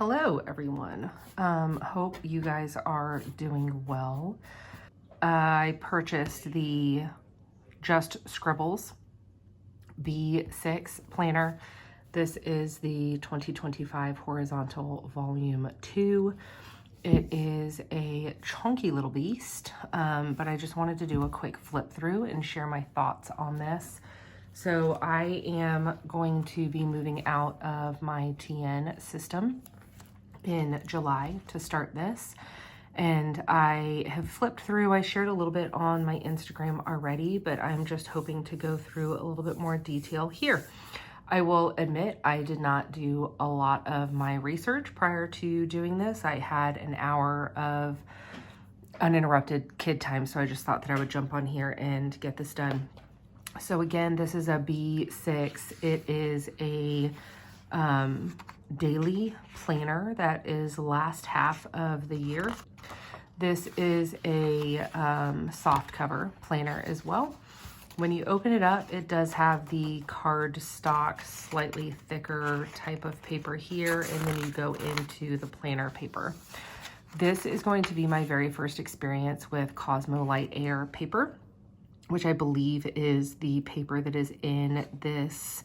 Hello everyone. Hope you guys are doing well. I purchased the JustScribbles B6 planner. This is the 2025 Horizontal Volume 2. It is a chunky little beast, but I just wanted to do a quick flip through and share my thoughts on this. So I am going to be moving out of my TN system in July to start this. And I have flipped through, I shared a little bit on my Instagram already, but I'm just hoping to go through a little bit more detail here. I will admit I did not do a lot of my research prior to doing this. I had an hour of uninterrupted kid time, so I just thought that I would jump on here and get this done. So again, this is a B6. It is a daily planner that is last half of the year. This is a soft cover planner as well. When you open it up, it does have the cardstock, slightly thicker type of paper here, and then you go into the planner paper. This is going to be my very first experience with Cosmo Light Air paper, which I believe is the paper that is in this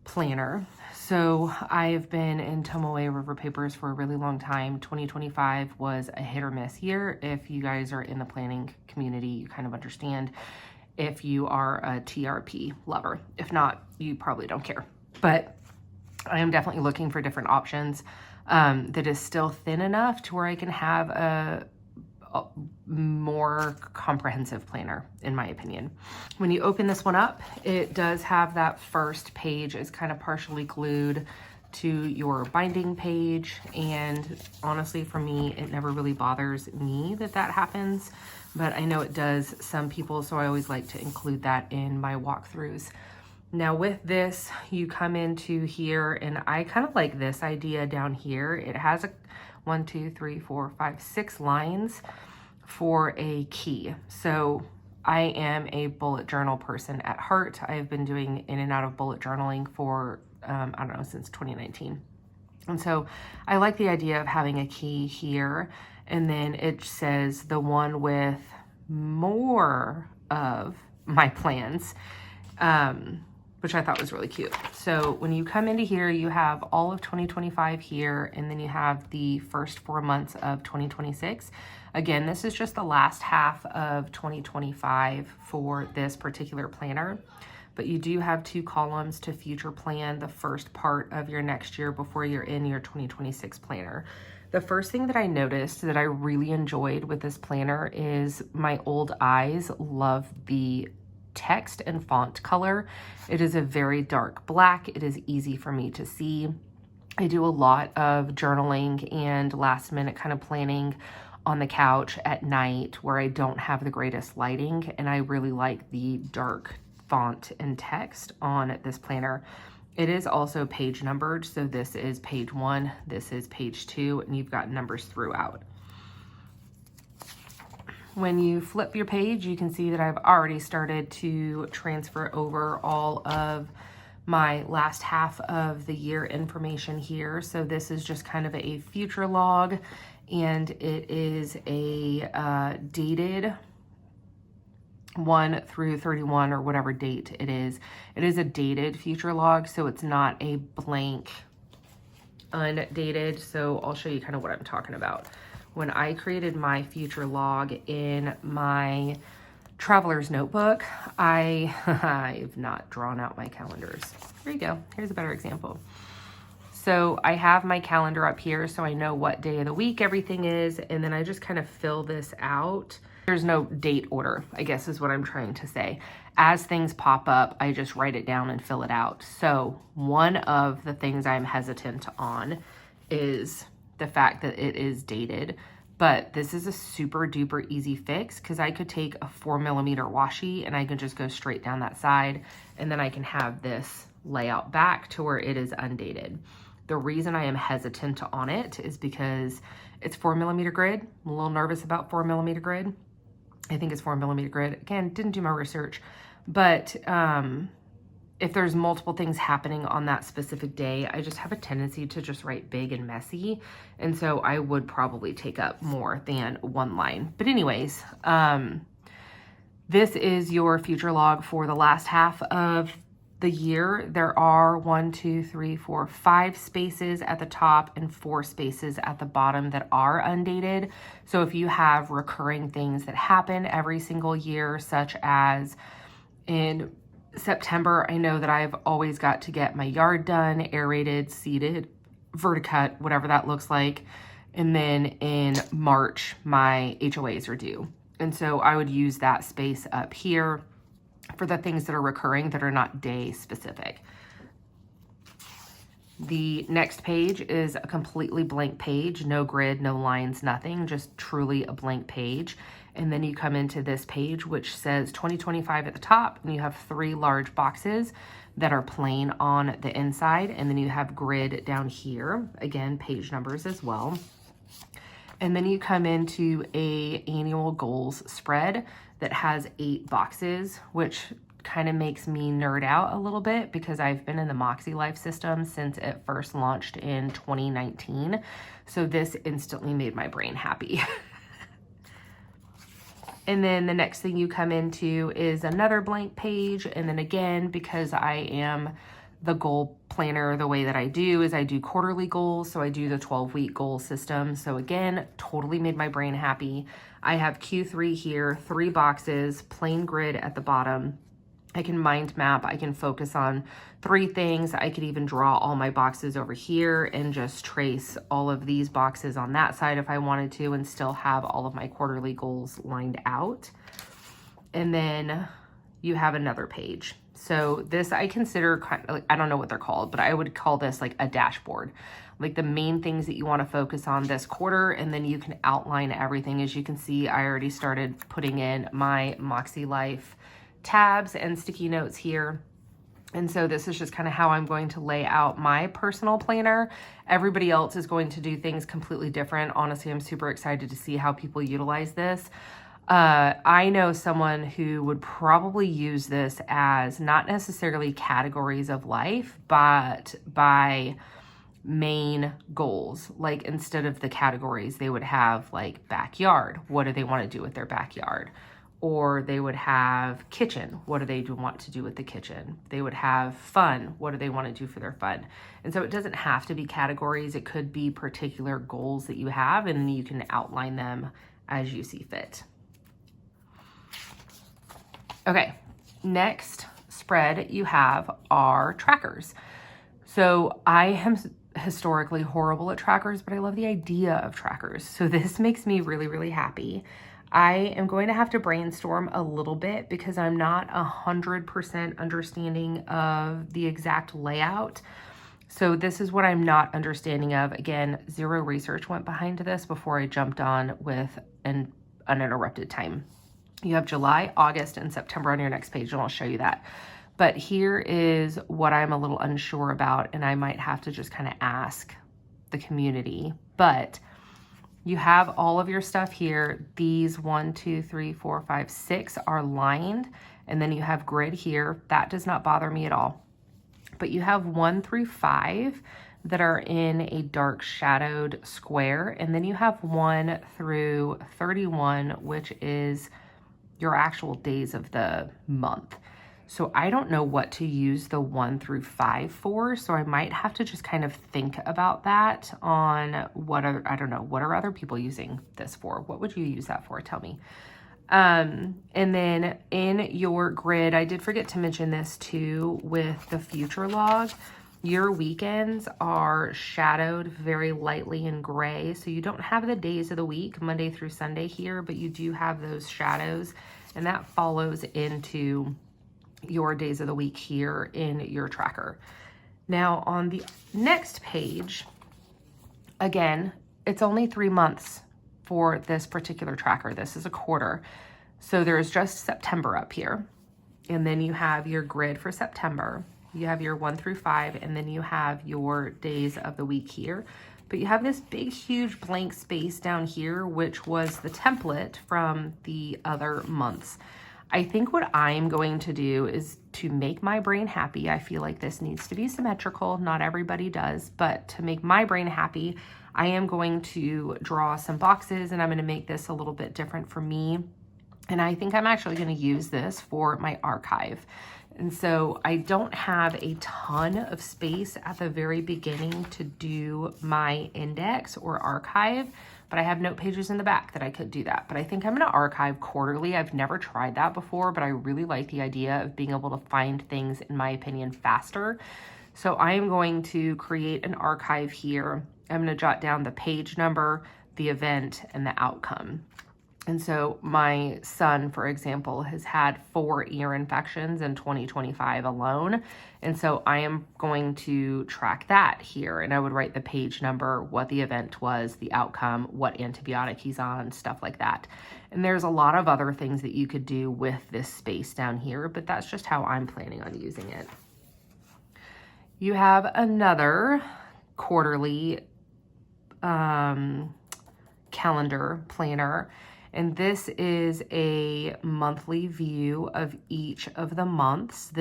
planner. So I've been in Tomoe River papers for a really long time. 2025 was a hit or miss year. If you guys are in the planning community, you kind of understand if you are a TRP lover. If not, you probably don't care. But I am definitely looking for different options that is still thin enough to where I can have a more comprehensive planner, in my opinion. When you open this one up, it does have that first page is kind of partially glued to your binding page, and honestly for me it never really bothers me that that happens, but I know it does some people, so I always like to include that in my walkthroughs. Now with this, you come into here, and I kind of like this idea down here. It has a 1, 2, 3, 4, 5, 6 lines for a key. So I am a bullet journal person at heart. I've been doing in and out of bullet journaling for, I don't know, since 2019. And so I like the idea of having a key here. And then it says the one with more of my plans, which I thought was really cute. So when you come into here, you have all of 2025 here, and then you have the first 4 months of 2026. Again, this is just the last half of 2025 for this particular planner, but you do have 2 columns to future plan the first part of your next year before you're in your 2026 planner. The first thing that I noticed that I really enjoyed with this planner is my old eyes love the text and font color. It is a very dark black. It is easy for me to see. I do a lot of journaling and last minute kind of planning on the couch at night where I don't have the greatest lighting, and I really like the dark font and text on this planner. It is also page numbered, so this is page 1, this is page 2, and you've got numbers throughout. When you flip your page, you can see that I've already started to transfer over all of my last half of the year information here. So this is just kind of a future log, and it is a dated 1 through 31 or whatever date it is. It is a dated future log, so it's not a blank undated. So I'll show you kind of what I'm talking about. When I created my future log in my traveler's notebook, I've not drawn out my calendars. There you go. Here's a better example. So I have my calendar up here, so I know what day of the week everything is, and then I just kind of fill this out. There's no date order, I guess is what I'm trying to say. As things pop up, I just write it down and fill it out. So one of the things I'm hesitant on is the fact that it is dated, but this is a super duper easy fix because I could take a 4mm washi and I can just go straight down that side, and then I can have this layout back to where it is undated. The reason I am hesitant on it is because it's 4mm grid. I'm a little nervous about 4mm grid. I think it's 4mm grid. Again, didn't do my research, but if there's multiple things happening on that specific day, I just have a tendency to just write big and messy. And so I would probably take up more than one line. But anyways, this is your future log for the last half of the year. There are 5 spaces at the top and 4 spaces at the bottom that are undated. So if you have recurring things that happen every single year, such as in September, I know that I've always got to get my yard done, aerated, seeded, verticut, whatever that looks like. And then in March, my HOAs are due. And so I would use that space up here for the things that are recurring that are not day specific. The next page is a completely blank page, no grid, no lines, nothing, just truly a blank page. And then you come into this page, which says 2025 at the top, and you have 3 large boxes that are plain on the inside. And then you have grid down here, again, page numbers as well. And then you come into a annual goals spread that has 8 boxes, which kind of makes me nerd out a little bit because I've been in the Moxie Life system since it first launched in 2019. So this instantly made my brain happy. And then the next thing you come into is another blank page. And then again, because I am the goal planner, the way that I do is I do quarterly goals. So I do the 12-week goal system. So again, totally made my brain happy. I have Q3 here, 3 boxes, plain grid at the bottom. I can mind map, I can focus on 3 things. I could even draw all my boxes over here and just trace all of these boxes on that side if I wanted to, and still have all of my quarterly goals lined out. And then you have another page. So this I consider kind of, I don't know what they're called, but I would call this like a dashboard, like the main things that you want to focus on this quarter. And then you can outline everything. As you can see, I already started putting in my Moxie Life tabs and sticky notes here. And so this is just kind of how I'm going to lay out my personal planner. Everybody else is going to do things completely different. Honestly, I'm super excited to see how people utilize this. I know someone who would probably use this as not necessarily categories of life, but by main goals. Like instead of the categories, they would have like backyard. What do they want to do with their backyard? Or they would have kitchen. What do they want to do with the kitchen? They would have fun. What do they want to do for their fun? And so it doesn't have to be categories. It could be particular goals that you have, and you can outline them as you see fit. Okay, next spread you have are trackers. So I am historically horrible at trackers, but I love the idea of trackers. So this makes me really, really happy. I am going to have to brainstorm a little bit because I'm not 100% understanding of the exact layout. So this is what I'm not understanding of. Again, zero research went behind this before I jumped on with an uninterrupted time. You have July, August, and September on your next page, and I'll show you that. But here is what I'm a little unsure about, and I might have to just kind of ask the community. But you have all of your stuff here. These 1, 2, 3, 4, 5, 6 are lined, and then you have grid here. That does not bother me at all. But you have 1 through 5 that are in a dark shadowed square, and then you have 1 through 31, which is your actual days of the month. So I don't know what to use the 1 through 5 for, so I might have to just kind of think about that on what are, I don't know, what are other people using this for? What would you use that for? Tell me. And then in your grid, I did forget to mention this too with the future log. Your weekends are shadowed very lightly in gray. So you don't have the days of the week, Monday through Sunday here, but you do have those shadows, and that follows into your days of the week here in your tracker. Now on the next page, again, it's only 3 months for this particular tracker. This is a quarter. So there's just September up here. And then you have your grid for September. You have your 1 through 5, and then you have your days of the week here. But you have this big, huge blank space down here, which was the template from the other months. I think what I'm going to do is to make my brain happy. I feel like this needs to be symmetrical. Not everybody does, but to make my brain happy, I am going to draw some boxes, and I'm going to make this a little bit different for me. And I think I'm actually going to use this for my archive. And so I don't have a ton of space at the very beginning to do my index or archive, but I have note pages in the back that I could do that. But I think I'm going to archive quarterly. I've never tried that before, but I really like the idea of being able to find things, in my opinion, faster. So I am going to create an archive here. I'm going to jot down the page number, the event, and the outcome. And so my son, for example, has had 4 ear infections in 2025 alone. And so I am going to track that here. And I would write the page number, what the event was, the outcome, what antibiotic he's on, stuff like that. And there's a lot of other things that you could do with this space down here, but that's just how I'm planning on using it. You have another quarterly calendar planner. And this is a monthly view of each of the months.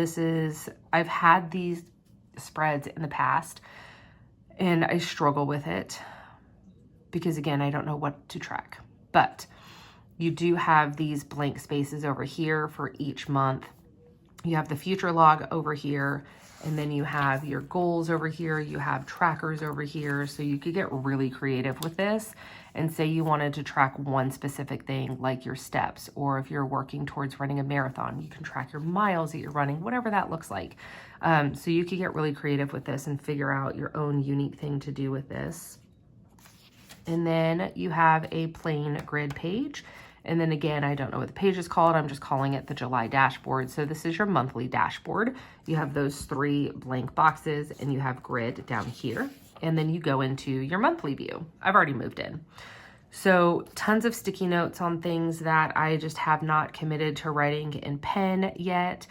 I've had these spreads in the past and I struggle with it because, again, I don't know what to track. But you do have these blank spaces over here for each month. You have the future log over here, and then you have your goals over here. You have trackers over here. So you could get really creative with this and say you wanted to track one specific thing, like your steps, or if you're working towards running a marathon, you can track your miles that you're running, whatever that looks like. So you could get really creative with this and figure out your own unique thing to do with this. And then you have a plain grid page. And then again, I don't know what the page is called. I'm just calling it the July dashboard. So this is your monthly dashboard. You have those 3 blank boxes and you have grid down here. And then you go into your monthly view. I've already moved in. So tons of sticky notes on things that I just have not committed to writing in pen yet.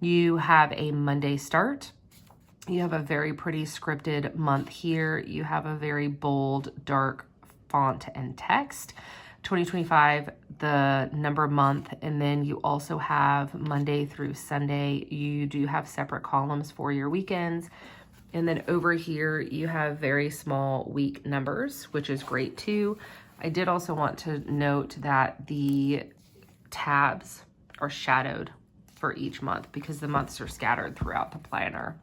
You have a Monday start. You have a very pretty scripted month here. You have a very bold, dark font and text. 2025, the number month, and then you also have Monday through Sunday. You do have separate columns for your weekends. And then over here, you have very small week numbers, which is great too. I did also want to note that the tabs are shadowed for each month because the months are scattered throughout the planner.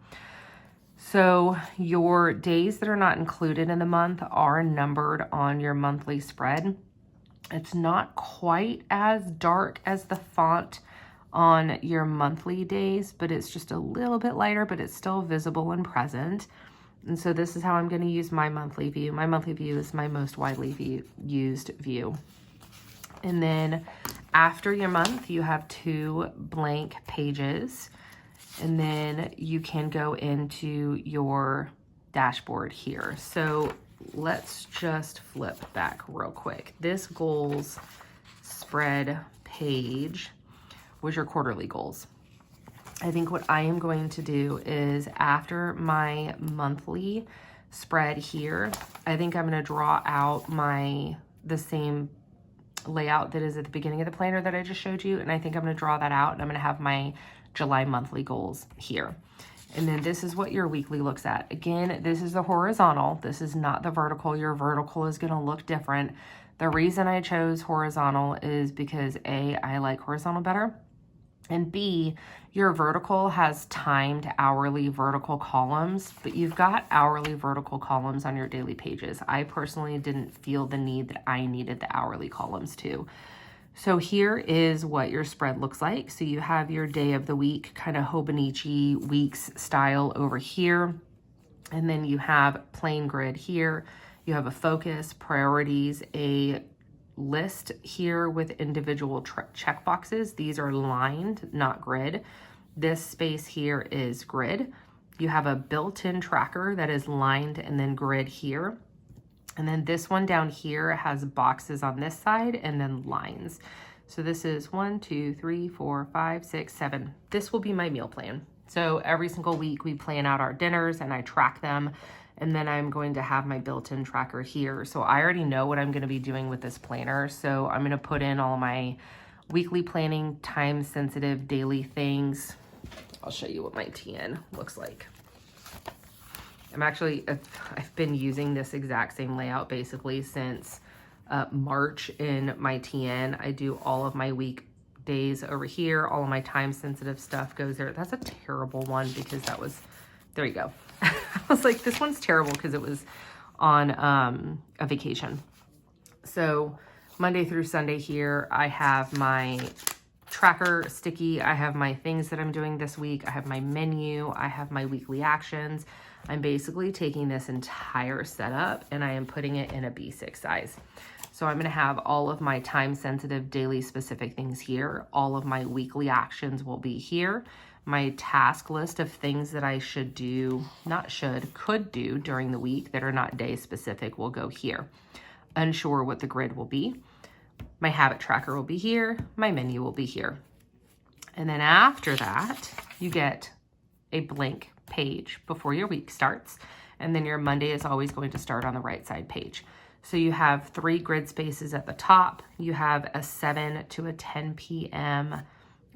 So your days that are not included in the month are numbered on your monthly spread. It's not quite as dark as the font on your monthly days, but it's just a little bit lighter, but it's still visible and present. And so this is how I'm going to use my monthly view. My monthly view is my most widely used view. And then after your month, you have 2 blank pages. And then you can go into your dashboard here. So let's just flip back real quick. This goals spread page was your quarterly goals. I think what I am going to do is after my monthly spread here, I think I'm going to draw out the same layout that is at the beginning of the planner that I just showed you. And I think I'm going to draw that out and I'm going to have my July monthly goals here. And then this is what your weekly looks at. Again, this is the horizontal. This is not the vertical. Your vertical is going to look different. The reason I chose horizontal is because A, I like horizontal better. And B, your vertical has timed hourly vertical columns, but you've got hourly vertical columns on your daily pages. I personally didn't feel the need that I needed the hourly columns too. So here is what your spread looks like. So you have your day of the week, kind of Hobonichi weeks style over here. And then you have plain grid here. You have a focus, priorities, a list here with individual check boxes. These are lined, not grid. This space here is grid. You have a built-in tracker that is lined and then grid here. And then this one down here has boxes on this side and then lines. So this is 1, 2, 3, 4, 5, 6, 7. This will be my meal plan. So every single week we plan out our dinners and I track them. And then I'm going to have my built-in tracker here. So I already know what I'm going to be doing with this planner. So I'm going to put in all my weekly planning, time sensitive, daily things. I'll show you what my TN looks like. I've been using this exact same layout basically since March in my TN. I do all of my weekdays over here. All of my time sensitive stuff goes there. That's a terrible one because that was, there you go. I was like, this one's terrible because it was on a vacation. So Monday through Sunday here, I have my tracker sticky. I have my things that I'm doing this week. I have my menu. I have my weekly actions. I'm basically taking this entire setup and I am putting it in a B6 size. So I'm going to have all of my time sensitive daily specific things here. All of my weekly actions will be here. My task list of things that I should do, could do during the week that are not day specific will go here. Unsure what the grid will be. My habit tracker will be here. My menu will be here. And then after that, you get a blank page before your week starts. And then your Monday is always going to start on the right side page. So you have 3 grid spaces at the top. You have a 7 to a 10 p.m.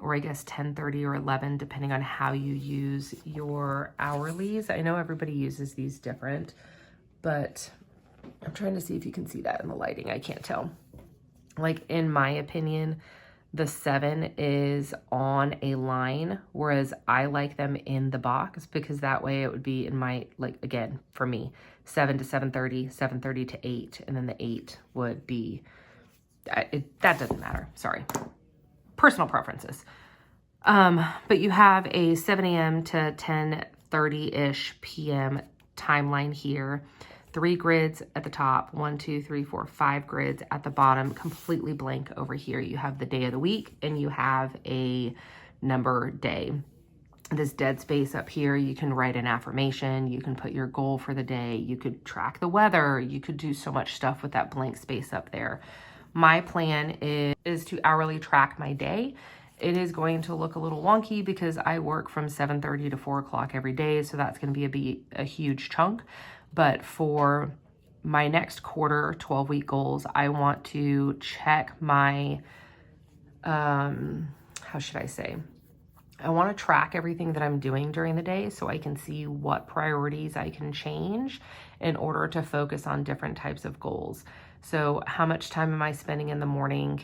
or I guess 10:30 or 11, depending on how you use your hourlies. I know everybody uses these different, but I'm trying to see if you can see that in the lighting. I can't tell. Like, in my opinion, the 7 is on a line, whereas I like them in the box because that way it would be in my, like, again, for me, 7 to 7:30, 7:30 to 8, and then the 8 would be, that doesn't matter, sorry. Personal preferences. But you have a 7 a.m. to 10:30-ish p.m. timeline here. 3 grids at the top, 1, 2, 3, 4, 5 grids at the bottom, completely blank over here. You have the day of the week and you have a number day. This dead space up here, you can write an affirmation, you can put your goal for the day, you could track the weather, you could do so much stuff with that blank space up there. My plan is to hourly track my day. It is going to look a little wonky because I work from 7:30 to 4 o'clock every day, so that's going to be a huge chunk. But for my next quarter, 12-week goals, I want to check my, how should I say? I want to track everything that I'm doing during the day so I can see what priorities I can change in order to focus on different types of goals. So how much time am I spending in the morning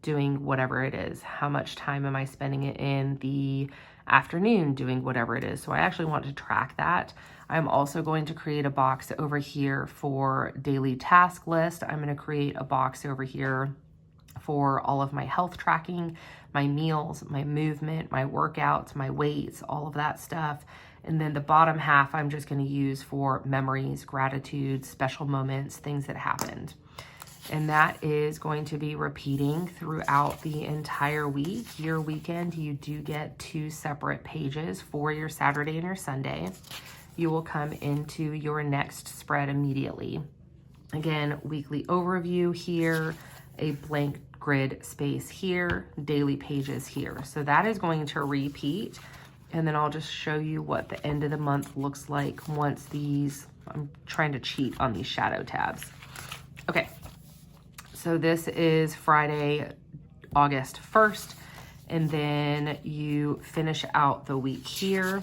doing whatever it is? How much time am I spending it in the afternoon doing whatever it is? So I actually want to track that. I'm also going to create a box over here for daily task list. I'm going to create a box over here for all of my health tracking, my meals, my movement, my workouts, my weights, all of that stuff. And then the bottom half, I'm just going to use for memories, gratitude, special moments, things that happened. And that is going to be repeating throughout the entire week. Your weekend, you do get 2 separate pages for your Saturday and your Sunday. You will come into your next spread immediately. Again, weekly overview here, a blank grid space here, daily pages here. So that is going to repeat. And then I'll just show you what the end of the month looks like once these, I'm trying to cheat on these shadow tabs. Okay, so this is Friday, August 1st, and then you finish out the week here,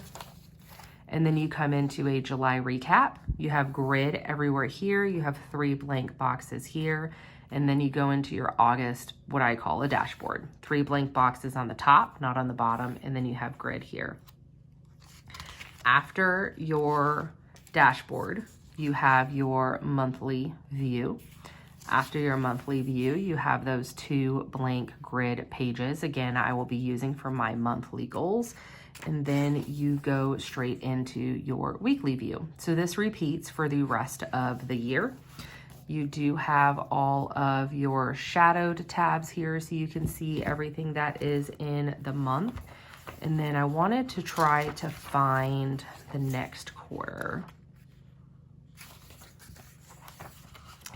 and then you come into a July recap. You have grid everywhere here, you have 3 blank boxes here, and then you go into your August, what I call a dashboard. 3 blank boxes on the top, not on the bottom, and then you have grid here. After your dashboard, you have your monthly view. After your monthly view, you have those 2 blank grid pages. Again, I will be using for my monthly goals. And then you go straight into your weekly view. So this repeats for the rest of the year. You do have all of your shadowed tabs here so you can see everything that is in the month. And then I wanted to try to find the next quarter.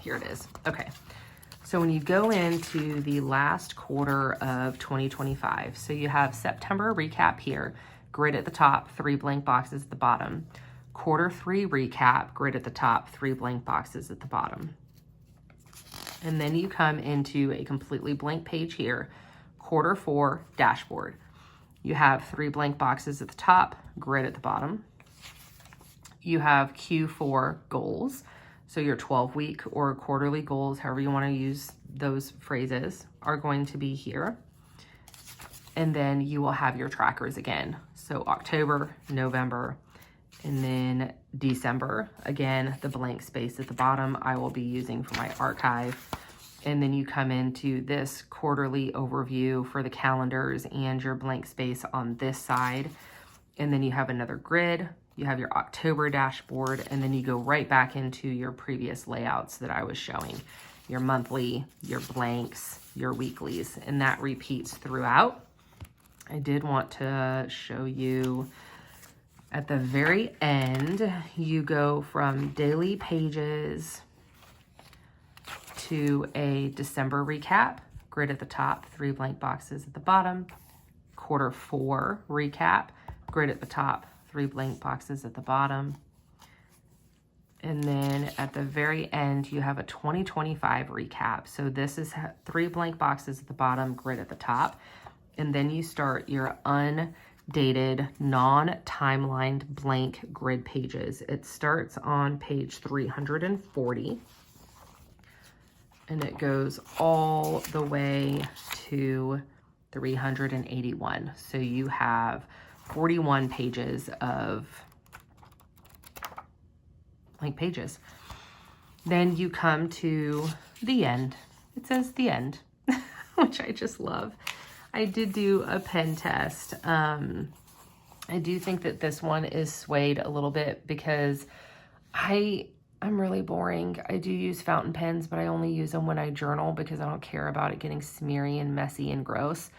Here it is. Okay. So when you go into the last quarter of 2025, so you have September recap here, grid at the top, 3 blank boxes at the bottom. Quarter 3 recap, grid at the top, 3 blank boxes at the bottom. And then you come into a completely blank page here, Q4 dashboard. You have 3 blank boxes at the top, grid at the bottom. You have Q4 goals. So your 12-week or quarterly goals, however you want to use those phrases, are going to be here. And then you will have your trackers again. So October, November, and then December. Again, the blank space at the bottom I will be using for my archive. And then you come into this quarterly overview for the calendars and your blank space on this side. And then you have another grid. You have your October dashboard, and then you go right back into your previous layouts that I was showing. Your monthly, your blanks, your weeklies, and that repeats throughout. I did want to show you at the very end, you go from daily pages to a December recap, grid at the top, 3 blank boxes at the bottom, Q4 recap, grid at the top, 3 blank boxes at the bottom. And then at the very end, you have a 2025 recap. So this is 3 blank boxes at the bottom, grid at the top. And then you start your undated, non-timelined blank grid pages. It starts on page 340. And it goes all the way to 381. So you have 41 pages of blank pages. Then you come to the end. It says the end, which I just love. I did do a pen test. I do think that this one is swayed a little bit because I'm really boring. I do use fountain pens, but I only use them when I journal because I don't care about it getting smeary and messy and gross.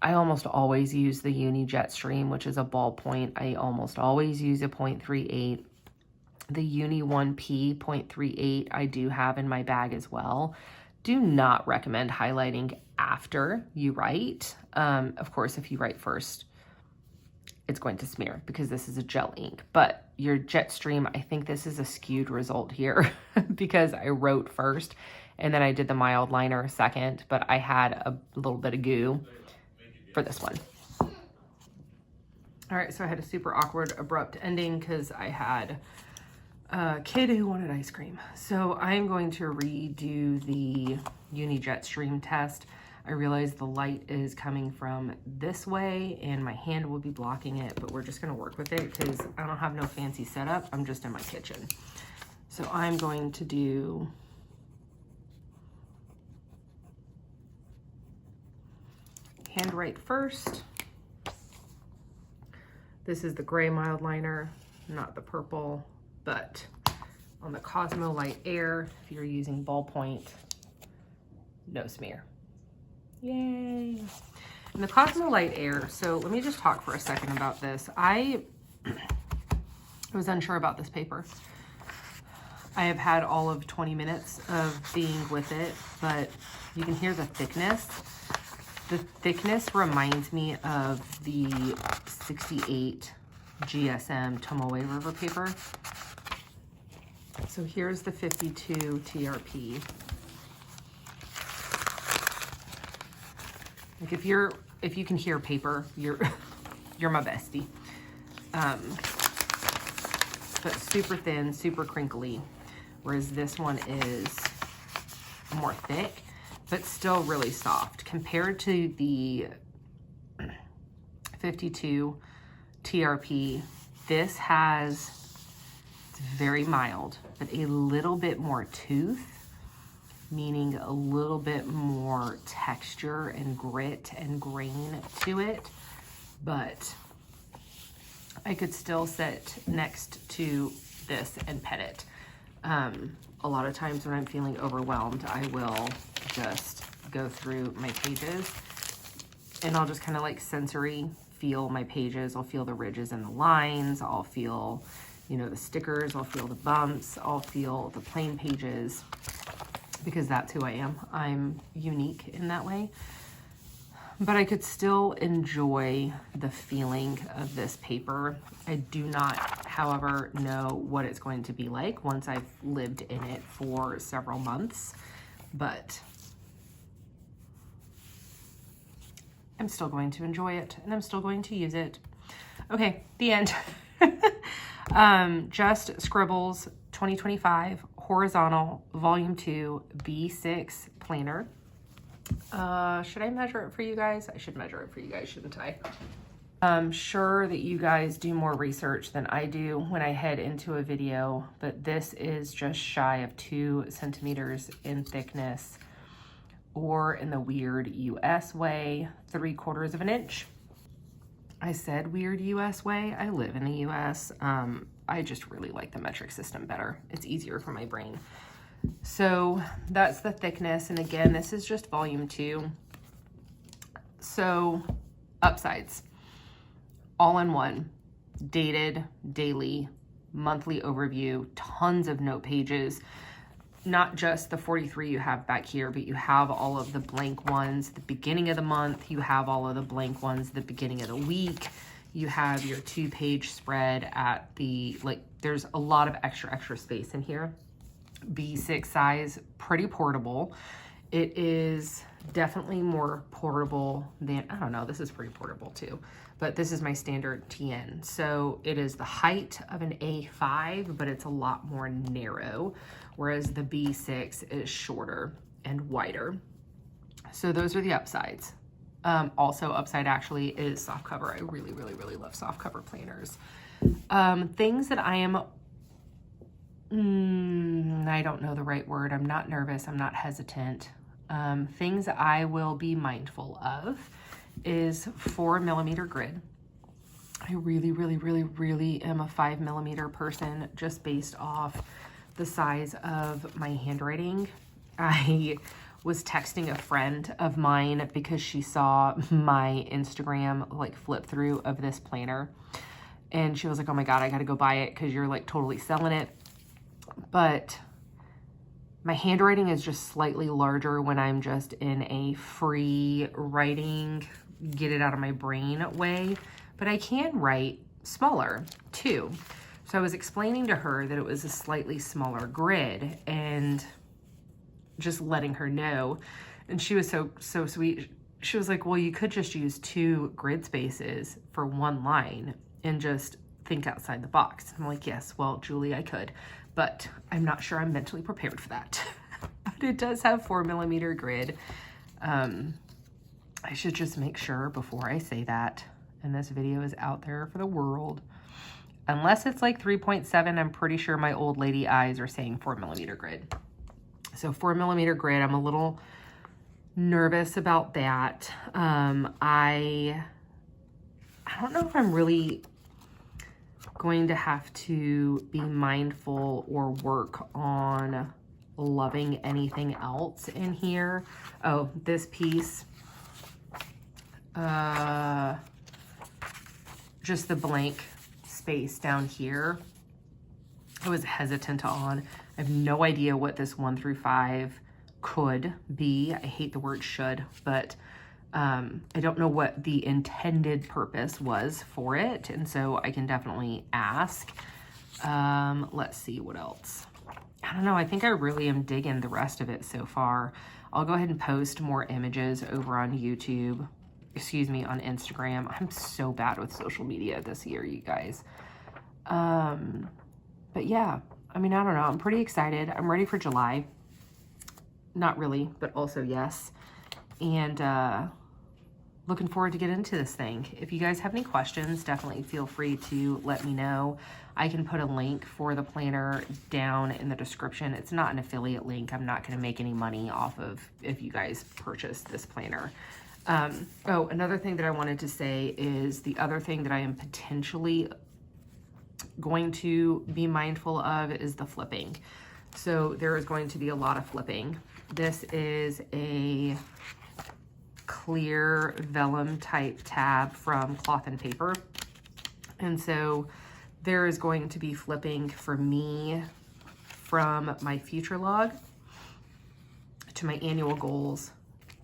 I almost always use the Uni JetStream, which is a ballpoint. I almost always use a 0.38. The Uni 1P 0.38 I do have in my bag as well. Do not recommend highlighting after you write. Of course, if you write first, it's going to smear because this is a gel ink. But your JetStream, I think this is a skewed result here because I wrote first and then I did the mild liner second, but I had a little bit of goo for this one. All right, so I had a super awkward, abrupt ending because I had a kid who wanted ice cream. So I'm going to redo the Uni JetStream test. I realize the light is coming from this way and my hand will be blocking it, but we're just gonna work with it because I don't have no fancy setup. I'm just in my kitchen. So I'm going to do handwrite first. This is the gray mild liner, not the purple, but on the Cosmo Light Air, if you're using ballpoint, no smear. Yay. And the Cosmo Light Air, so let me just talk for a second about this. I was unsure about this paper. I have had all of 20 minutes of being with it, but you can hear the thickness. The thickness reminds me of the 68 GSM Tomoe River paper. So here's the 52 TRP. Like if you can hear paper, you're my bestie. But super thin, super crinkly, whereas this one is more thick, but still really soft. Compared to the 52 TRP, this has, it's very mild, but a little bit more tooth, meaning a little bit more texture and grit and grain to it, but I could still sit next to this and pet it. A lot of times when I'm feeling overwhelmed, I will just go through my pages and I'll just kind of like sensory feel my pages. I'll feel the ridges and the lines. I'll feel, you know, the stickers. I'll feel the bumps. I'll feel the plain pages because that's who I am. I'm unique in that way. But I could still enjoy the feeling of this paper. I do not, however, know what it's going to be like once I've lived in it for several months. but I'm still going to enjoy it, and I'm still going to use it. Okay, the end. JustScribbles 2025 Horizontal Volume 2 B6 Planner. Should I measure it for you guys? I should measure it for you guys, shouldn't I? I'm sure that you guys do more research than I do when I head into a video, but this is just shy of 2 centimeters in thickness, or in the weird US way, 3/4 of an inch. I said weird US way. I live in the US. I just really like the metric system better. It's easier for my brain. So that's the thickness. And again, this is just volume 2. So upsides, all in one, dated, daily, monthly overview, tons of note pages. Not just the 43 you have back here, but you have all of the blank ones at the beginning of the month. You have all of the blank ones at the beginning of the week. You have your 2-page spread at the, like, there's a lot of extra space in here. B6 size, pretty portable. It is definitely more portable than, I don't know, this is pretty portable too, but this is my standard TN. So it is the height of an A5, but it's a lot more narrow, whereas the B6 is shorter and wider. So those are the upsides. Also upside actually is soft cover. I really love soft cover planners. Things that I am, I don't know the right word. I'm not nervous. I'm not hesitant. Things I will be mindful of is 4mm grid. I really am a 5mm person, just based off the size of my handwriting. I was texting a friend of mine because she saw my Instagram like flip through of this planner, and she was like, oh my God, I gotta go buy it because you're like totally selling it. But my handwriting is just slightly larger when I'm just in a free writing, get it out of my brain way, but I can write smaller too. So I was explaining to her that it was a slightly smaller grid and just letting her know. And she was so sweet. She was like, well, you could just use 2 grid spaces for 1 line and just think outside the box. I'm like, yes, well, Julie, I could, but I'm not sure I'm mentally prepared for that. But it does have 4mm grid. I should just make sure before I say that, and this video is out there for the world. Unless it's like 3.7, I'm pretty sure my old lady eyes are saying 4mm grid. So 4mm grid, I'm a little nervous about that. I don't know if I'm really going to have to be mindful or work on loving anything else in here. Oh, this piece, just the blank space down here, I was hesitant on. I have no idea what this 1 through 5 could be. I hate the word should, but I don't know what the intended purpose was for it, and so I can definitely ask. Let's see what else. I don't know. I think I really am digging the rest of it so far. I'll go ahead and post more images over on YouTube. Excuse me, on Instagram. I'm so bad with social media this year, you guys. But yeah, I mean, I don't know. I'm pretty excited. I'm ready for July. Not really, but also yes. And looking forward to get into this thing. If you guys have any questions, definitely feel free to let me know. I can put a link for the planner down in the description. It's not an affiliate link. I'm not going to make any money off of if you guys purchase this planner. Oh, another thing that I wanted to say is the other thing that I am potentially going to be mindful of is the flipping. So there is going to be a lot of flipping. This is a clear vellum type tab from Cloth and Paper. And so there is going to be flipping for me from my future log to my annual goals,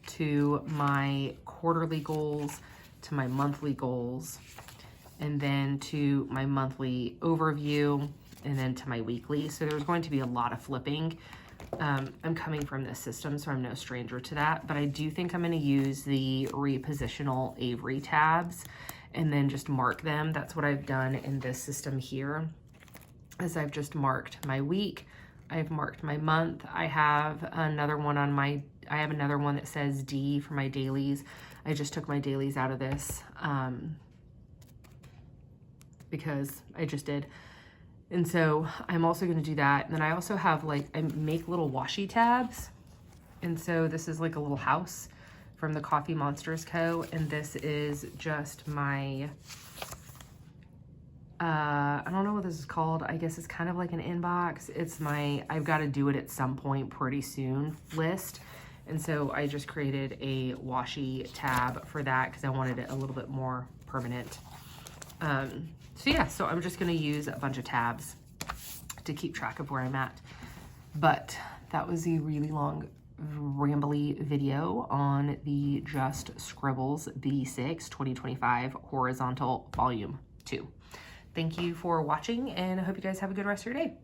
to my quarterly goals, to my monthly goals, and then to my monthly overview, and then to my weekly. So there's going to be a lot of flipping. I'm coming from this system, so I'm no stranger to that, but I do think I'm going to use the repositional Avery tabs and then just mark them. That's what I've done in this system here, is I've just marked my week. I've marked my month. I have another one that says D for my dailies. I just took my dailies out of this because I just did. And so I'm also going to do that. And then I also have I make little washi tabs. And so this is like a little house from the Coffee Monsters Co. And this is just my, I don't know what this is called. I guess it's kind of like an inbox. It's my, I've got to do it at some point pretty soon list. And so I just created a washi tab for that because I wanted it a little bit more permanent. So yeah, so I'm just going to use a bunch of tabs to keep track of where I'm at. But that was a really long, rambly video on the JustScribbles B6 2025 Horizontal Volume 2. Thank you for watching, and I hope you guys have a good rest of your day.